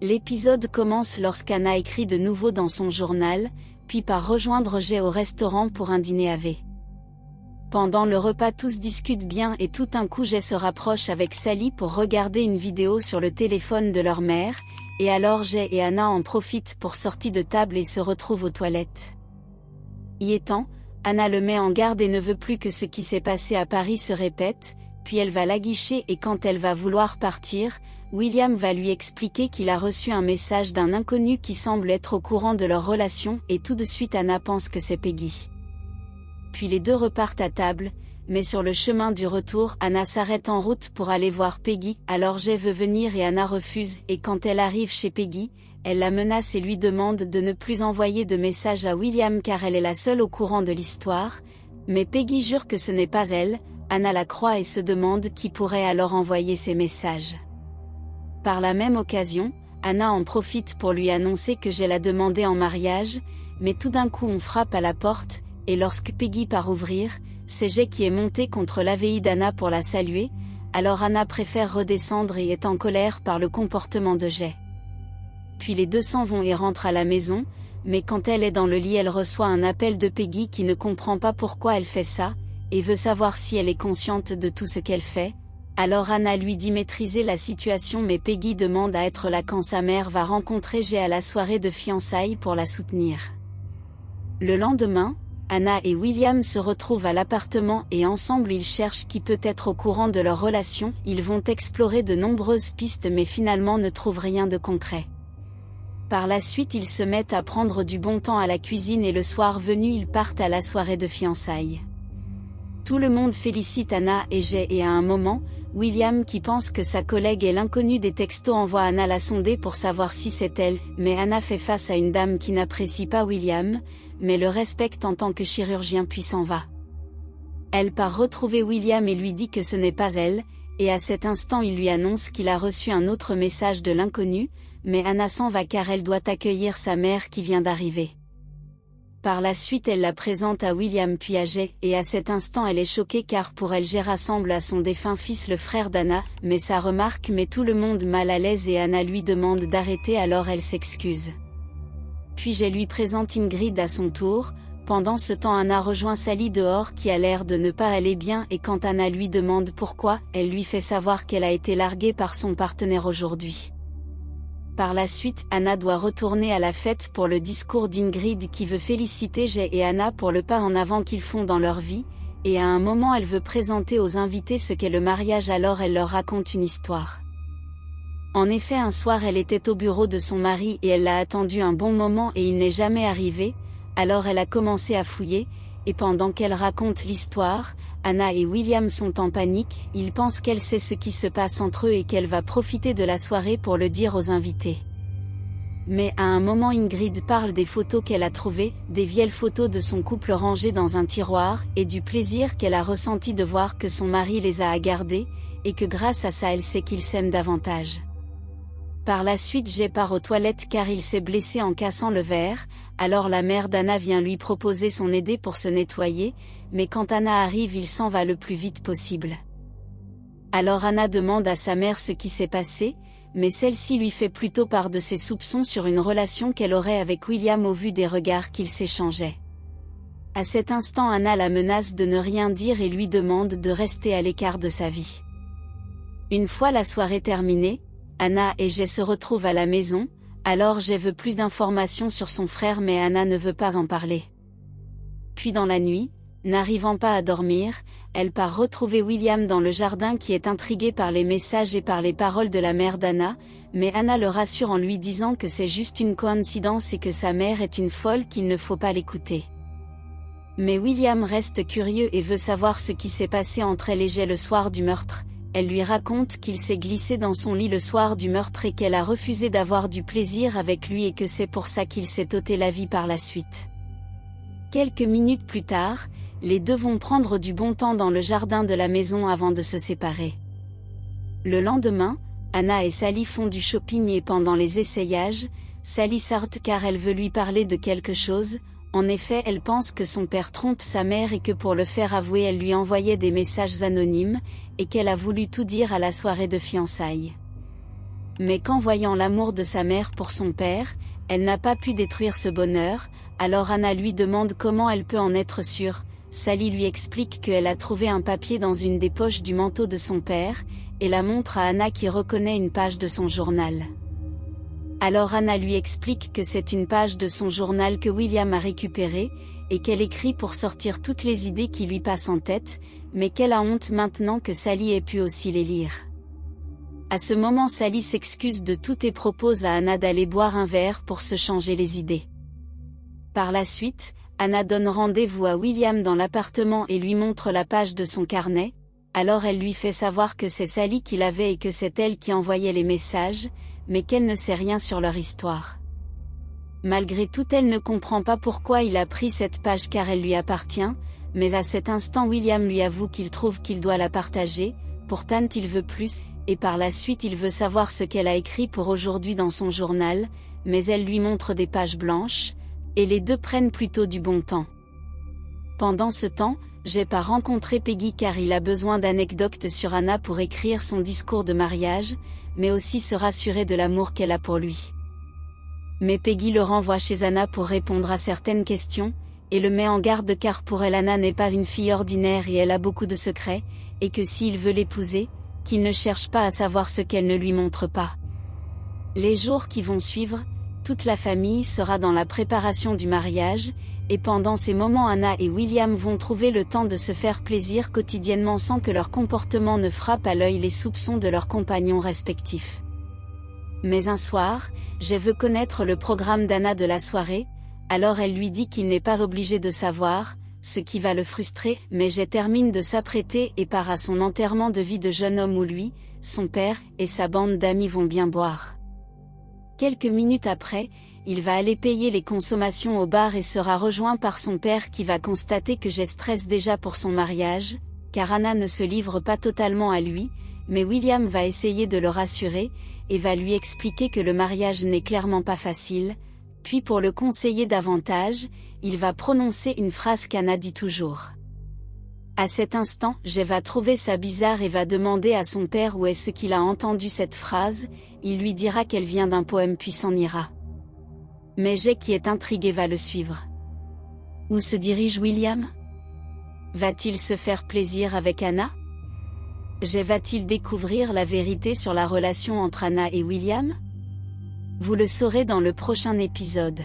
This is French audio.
L'épisode commence lorsqu'Anna écrit de nouveau dans son journal, puis par rejoindre Jay au restaurant pour un dîner AV. Pendant le repas tous discutent bien et tout d'un coup Jay se rapproche avec Sally pour regarder une vidéo sur le téléphone de leur mère, et alors Jay et Anna en profitent pour sortir de table et se retrouvent aux toilettes. Y étant, Anna le met en garde et ne veut plus que ce qui s'est passé à Paris se répète, puis elle va l'aguicher et quand elle va vouloir partir, William va lui expliquer qu'il a reçu un message d'un inconnu qui semble être au courant de leur relation et tout de suite Anna pense que c'est Peggy. Puis les deux repartent à table, mais sur le chemin du retour Anna s'arrête en route pour aller voir Peggy, alors Jay veut venir et Anna refuse et quand elle arrive chez Peggy, elle la menace et lui demande de ne plus envoyer de message à William car elle est la seule au courant de l'histoire, mais Peggy jure que ce n'est pas elle, Anna la croit et se demande qui pourrait alors envoyer ces messages. Par la même occasion, Anna en profite pour lui annoncer que Jay l'a demandé en mariage, mais tout d'un coup on frappe à la porte, et lorsque Peggy part ouvrir, c'est Jay qui est monté contre l'AVI d'Anna pour la saluer, alors Anna préfère redescendre et est en colère par le comportement de Jay. Puis les deux s'en vont et rentrent à la maison, mais quand elle est dans le lit elle reçoit un appel de Peggy qui ne comprend pas pourquoi elle fait ça, et veut savoir si elle est consciente de tout ce qu'elle fait. Alors Anna lui dit maîtriser la situation mais Peggy demande à être là quand sa mère va rencontrer Jay à la soirée de fiançailles pour la soutenir. Le lendemain, Anna et William se retrouvent à l'appartement et ensemble ils cherchent qui peut être au courant de leur relation, ils vont explorer de nombreuses pistes mais finalement ne trouvent rien de concret. Par la suite ils se mettent à prendre du bon temps à la cuisine et le soir venu ils partent à la soirée de fiançailles. Tout le monde félicite Anna et Jay et à un moment, William qui pense que sa collègue est l'inconnu des textos envoie Anna la sonder pour savoir si c'est elle, mais Anna fait face à une dame qui n'apprécie pas William, mais le respecte en tant que chirurgien puis s'en va. Elle part retrouver William et lui dit que ce n'est pas elle, et à cet instant il lui annonce qu'il a reçu un autre message de l'inconnu, mais Anna s'en va car elle doit accueillir sa mère qui vient d'arriver. Par la suite elle la présente à William puis à Jay, et à cet instant elle est choquée car pour elle Jay rassemble à son défunt fils le frère d'Anna, mais ça remarque met tout le monde mal à l'aise et Anna lui demande d'arrêter alors elle s'excuse. Puis Jay lui présente Ingrid à son tour, pendant ce temps Anna rejoint Sally dehors qui a l'air de ne pas aller bien et quand Anna lui demande pourquoi, elle lui fait savoir qu'elle a été larguée par son partenaire aujourd'hui. Par la suite, Anna doit retourner à la fête pour le discours d'Ingrid qui veut féliciter Jay et Anna pour le pas en avant qu'ils font dans leur vie, et à un moment elle veut présenter aux invités ce qu'est le mariage alors elle leur raconte une histoire. En effet un soir elle était au bureau de son mari et elle l'a attendu un bon moment et il n'est jamais arrivé, alors elle a commencé à fouiller, et pendant qu'elle raconte l'histoire, Anna et William sont en panique, ils pensent qu'elle sait ce qui se passe entre eux et qu'elle va profiter de la soirée pour le dire aux invités. Mais à un moment Ingrid parle des photos qu'elle a trouvées, des vieilles photos de son couple rangées dans un tiroir, et du plaisir qu'elle a ressenti de voir que son mari les a gardées, et que grâce à ça elle sait qu'ils s'aiment davantage. Par la suite Jay part aux toilettes car il s'est blessé en cassant le verre, alors la mère d'Anna vient lui proposer son aide pour se nettoyer, mais quand Anna arrive il s'en va le plus vite possible. Alors Anna demande à sa mère ce qui s'est passé, mais celle-ci lui fait plutôt part de ses soupçons sur une relation qu'elle aurait avec William au vu des regards qu'ils s'échangeaient. À cet instant Anna la menace de ne rien dire et lui demande de rester à l'écart de sa vie. Une fois la soirée terminée, Anna et Jay se retrouvent à la maison, alors Jay veut plus d'informations sur son frère mais Anna ne veut pas en parler. Puis dans la nuit, n'arrivant pas à dormir, elle part retrouver William dans le jardin qui est intrigué par les messages et par les paroles de la mère d'Anna, mais Anna le rassure en lui disant que c'est juste une coïncidence et que sa mère est une folle qu'il ne faut pas l'écouter. Mais William reste curieux et veut savoir ce qui s'est passé entre elle et Jay le soir du meurtre. Elle lui raconte qu'il s'est glissé dans son lit le soir du meurtre et qu'elle a refusé d'avoir du plaisir avec lui et que c'est pour ça qu'il s'est ôté la vie par la suite. Quelques minutes plus tard, les deux vont prendre du bon temps dans le jardin de la maison avant de se séparer. Le lendemain, Anna et Sally font du shopping et pendant les essayages, Sally s'arrête car elle veut lui parler de quelque chose. En effet, elle pense que son père trompe sa mère et que pour le faire avouer elle lui envoyait des messages anonymes, et qu'elle a voulu tout dire à la soirée de fiançailles. Mais qu'en voyant l'amour de sa mère pour son père, elle n'a pas pu détruire ce bonheur, alors Anna lui demande comment elle peut en être sûre. Sally lui explique qu'elle a trouvé un papier dans une des poches du manteau de son père, et la montre à Anna qui reconnaît une page de son journal. Alors Anna lui explique que c'est une page de son journal que William a récupérée, et qu'elle écrit pour sortir toutes les idées qui lui passent en tête, mais qu'elle a honte maintenant que Sally ait pu aussi les lire. À ce moment Sally s'excuse de tout et propose à Anna d'aller boire un verre pour se changer les idées. Par la suite, Anna donne rendez-vous à William dans l'appartement et lui montre la page de son carnet, alors elle lui fait savoir que c'est Sally qui l'avait et que c'est elle qui envoyait les messages, mais qu'elle ne sait rien sur leur histoire. Malgré tout, elle ne comprend pas pourquoi il a pris cette page car elle lui appartient, mais à cet instant William lui avoue qu'il trouve qu'il doit la partager, pourtant il veut plus, et par la suite il veut savoir ce qu'elle a écrit pour aujourd'hui dans son journal, mais elle lui montre des pages blanches, et les deux prennent plutôt du bon temps. Pendant ce temps, j'ai pas rencontré Peggy car il a besoin d'anecdotes sur Anna pour écrire son discours de mariage, mais aussi se rassurer de l'amour qu'elle a pour lui. Mais Peggy le renvoie chez Anna pour répondre à certaines questions, et le met en garde car pour elle Anna n'est pas une fille ordinaire et elle a beaucoup de secrets, et que s'il veut l'épouser, qu'il ne cherche pas à savoir ce qu'elle ne lui montre pas. Les jours qui vont suivre, toute la famille sera dans la préparation du mariage, et pendant ces moments Anna et William vont trouver le temps de se faire plaisir quotidiennement sans que leur comportement ne frappe à l'œil les soupçons de leurs compagnons respectifs. Mais un soir, je veux connaître le programme d'Anna de la soirée, alors elle lui dit qu'il n'est pas obligé de savoir, ce qui va le frustrer, mais Jay termine de s'apprêter et part à son enterrement de vie de jeune homme où lui, son père, et sa bande d'amis vont bien boire. Quelques minutes après, il va aller payer les consommations au bar et sera rejoint par son père qui va constater que Jay stresse déjà pour son mariage, car Anna ne se livre pas totalement à lui, mais William va essayer de le rassurer, et va lui expliquer que le mariage n'est clairement pas facile, puis pour le conseiller davantage, il va prononcer une phrase qu'Anna dit toujours. À cet instant, Jay va trouver ça bizarre et va demander à son père où est-ce qu'il a entendu cette phrase, il lui dira qu'elle vient d'un poème puis s'en ira. Mais Jay qui est intrigué va le suivre. Où se dirige William? Va-t-il se faire plaisir avec Anna? Jay va-t-il découvrir la vérité sur la relation entre Anna et William? Vous le saurez dans le prochain épisode.